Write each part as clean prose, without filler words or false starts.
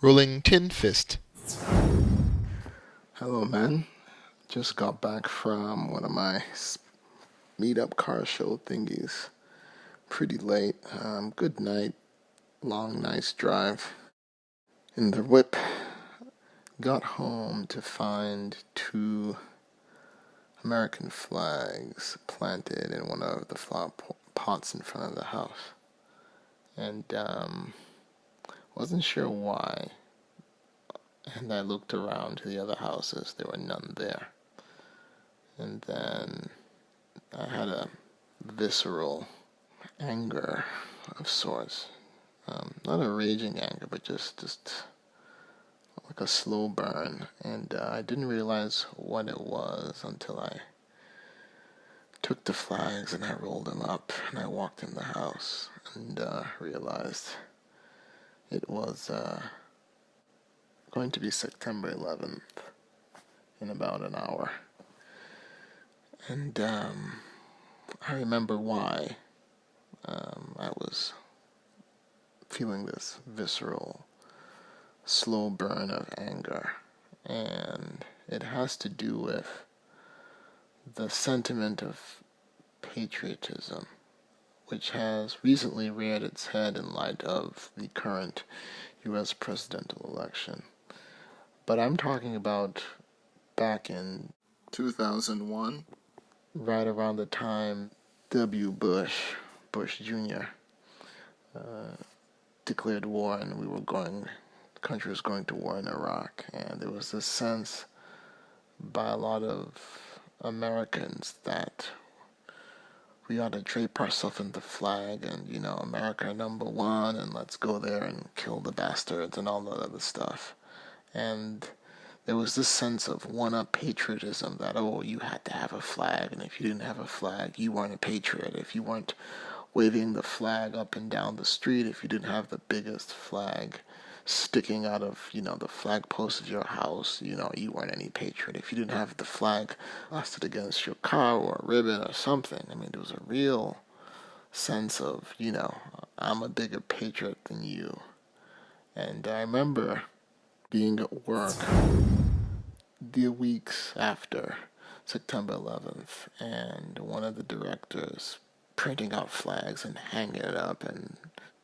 Rolling tin fist. Hello, man. Just got back from one of my meetup car show thingies. Pretty late. Good night. Long, nice drive. In the whip. Got home to find two American flags planted in one of the flower pots in front of the house. And, wasn't sure why. And I looked around to the other houses. There were none there. And then I had a visceral anger of sorts. Not a raging anger, but just like a slow burn. And I didn't realize what it was until I took the flags and I rolled them up and I walked in the house and realized it was going to be September 11th in about an hour. And I remember why I was feeling this visceral, slow burn of anger. And it has to do with the sentiment of patriotism, which has recently reared its head in light of the current U.S. presidential election. But I'm talking about back in 2001, right around the time Bush Jr., declared war, and the country was going to war in Iraq, and there was this sense by a lot of Americans that we ought to drape ourselves in the flag and, America number one, and let's go there and kill the bastards and all that other stuff. And there was this sense of one-up patriotism that, you had to have a flag, and if you didn't have a flag, you weren't a patriot. If you weren't waving the flag up and down the street, if you didn't have the biggest flag sticking out of, the flag post of your house, you weren't any patriot. If you didn't have the flag lasted against your car or a ribbon or something, there was a real sense of, I'm a bigger patriot than you. And I remember being at work the weeks after September 11th, and one of the directors printing out flags and hanging it up and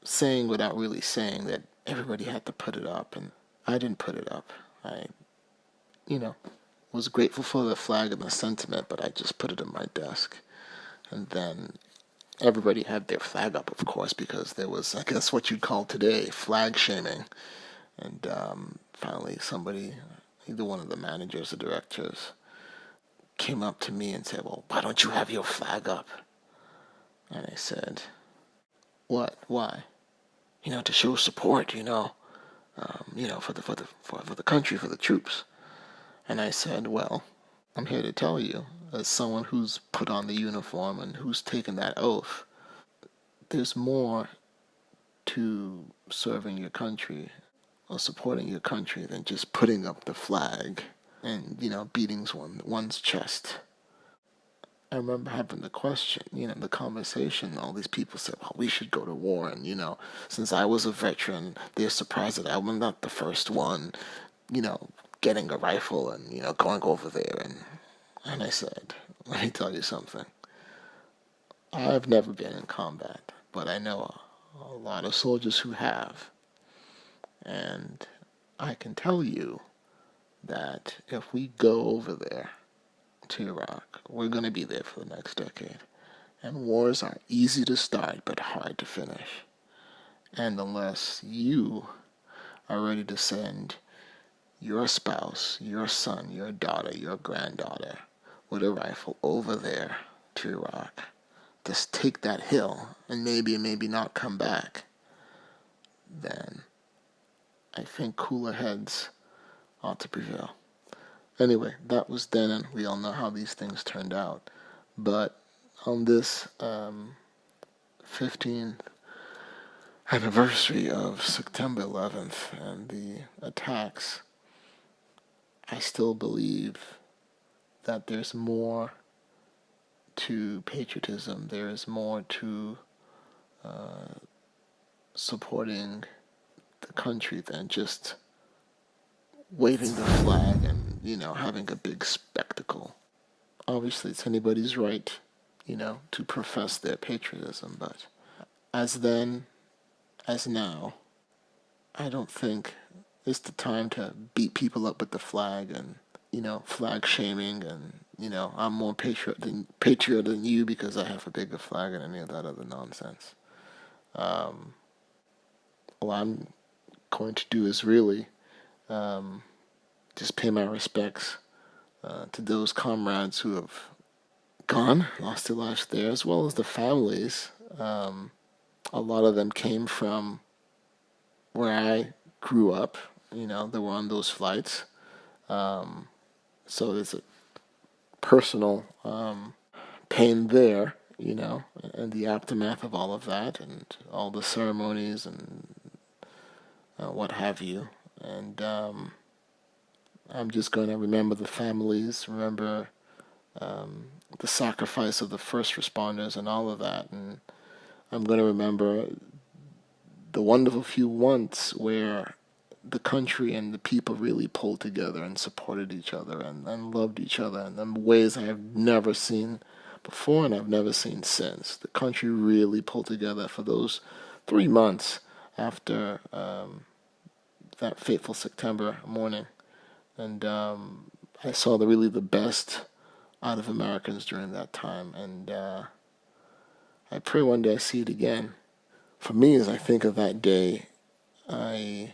saying without really saying that everybody had to put it up, and I didn't put it up. I, was grateful for the flag and the sentiment, but I just put it in my desk. And then everybody had their flag up, of course, because there was, I guess, what you'd call today flag shaming. And finally somebody, either one of the managers or directors, came up to me and said, well, why don't you have your flag up? And I said, what? Why? To show support, for the country, for the troops. And I said, well, I'm here to tell you, as someone who's put on the uniform and who's taken that oath, there's more to serving your country or supporting your country than just putting up the flag and, beating one's chest. I remember having the question, the conversation. All these people said, well, we should go to war. And, since I was a veteran, they're surprised that I'm not the first one, getting a rifle and, going over there. And I said, let me tell you something. I've never been in combat, but I know a lot of soldiers who have. And I can tell you that if we go over there to Iraq, we're going to be there for the next decade. And wars are easy to start but hard to finish. And unless you are ready to send your spouse, your son, your daughter, your granddaughter with a rifle over there to Iraq, just take that hill and maybe not come back, then I think cooler heads ought to prevail. Anyway, that was then, and we all know how these things turned out. But on this 15th anniversary of September 11th and the attacks, I still believe that there's more to patriotism. There is more to supporting the country than just waving the flag and, having a big spectacle. Obviously, it's anybody's right, to profess their patriotism, but as then, as now, I don't think it's the time to beat people up with the flag and, flag shaming and, I'm more patriot than you because I have a bigger flag and any of that other nonsense. All I'm going to do is really just pay my respects to those comrades who have gone, lost their lives there, as well as the families. A lot of them came from where I grew up, that were on those flights. So there's a personal pain there, and the aftermath of all of that and all the ceremonies and what have you. And I'm just going to remember the families, remember the sacrifice of the first responders and all of that. And I'm going to remember the wonderful few months where the country and the people really pulled together and supported each other and loved each other in ways I have never seen before and I've never seen since. The country really pulled together for those 3 months after that fateful September morning. And I saw really the best out of Americans during that time. And I pray one day I see it again. For me, as I think of that day, I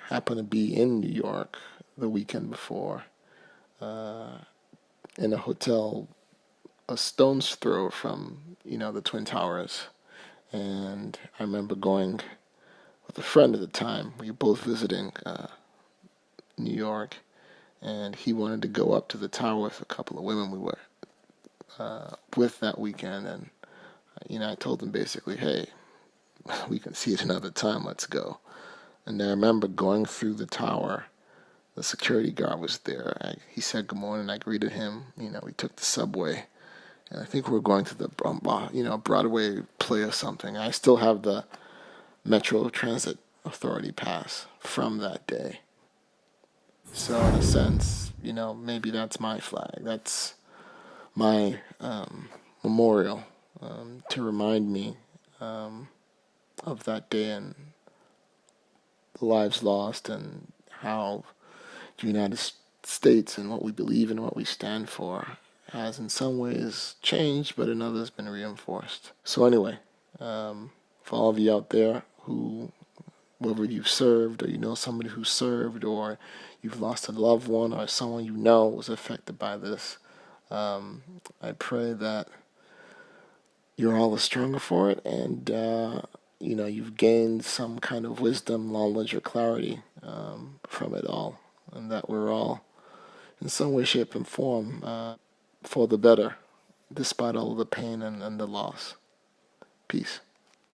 happened to be in New York the weekend before, in a hotel a stone's throw from, the Twin Towers. And I remember going with a friend at the time. We were both visiting New York, and he wanted to go up to the tower with a couple of women we were with that weekend. And, I told him basically, hey, we can see it another time, let's go. And I remember going through the tower. The security guard was there. He said good morning. I greeted him. We took the subway. And I think we were going to the, Broadway play or something. I still have the Metro Transit Authority pass from that day. So in a sense, maybe that's my flag. That's my memorial to remind me of that day and the lives lost and how the United States and what we believe and what we stand for has in some ways changed, but in others been reinforced. So anyway, for all of you out there whether you've served or you know somebody who served or you've lost a loved one or someone was affected by this, I pray that you're all the stronger for it and you've gained some kind of wisdom, knowledge, or clarity from it all, and that we're all in some way, shape, and form for the better, despite all of the pain and the loss. Peace.